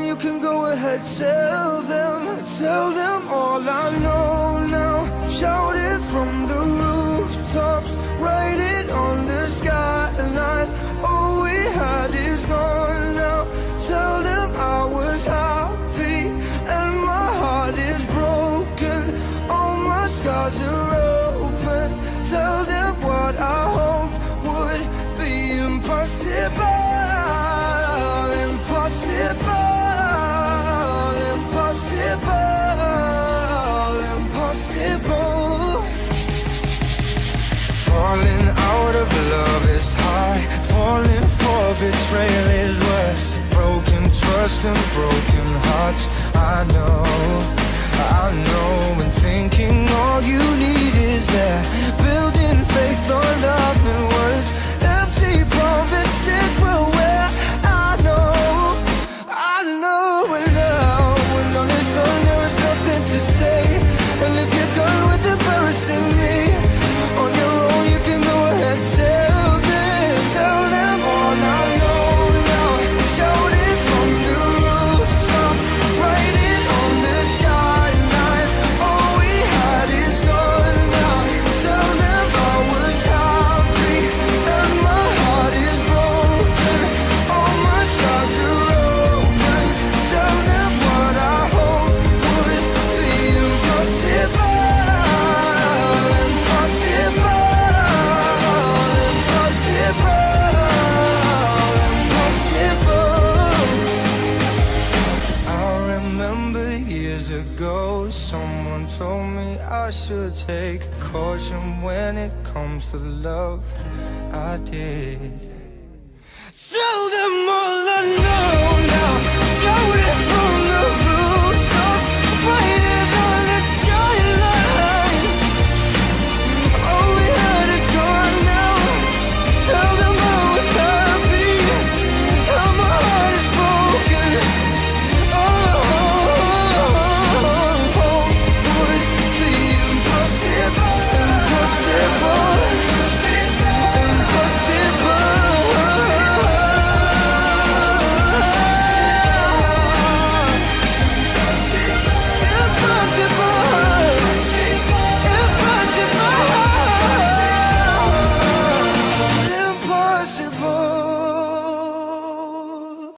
you can go ahead, tell them all I know now. Shout it from the rooftops, write it on the skyline. All we had is gone now. Tell them I was happy and my heart is broken. All my scars are open. Tell them what I hoped would be impossible. Impossible, impossible, impossible. Falling out of love is hard. Falling for betrayal is worse. Broken trust and broken hearts. I know, and thinking all you need is that. Building faith on nothing words. Empty promises will wear. And now when all is done, there is nothing to say. And if you're done with embarrassing me on your own, you can go ahead, tell them all I know now. Shout it from the rooftops, write it on the skyline. All we had is gone now. Tell them I was happy and my heart is broken. All my scars are open. Tell them what I hope would be impossible. Impossible, impossible, impossible. I remember years ago, someone told me I should take caution when it comes to love. I did. Tell them all I know now. Shout it from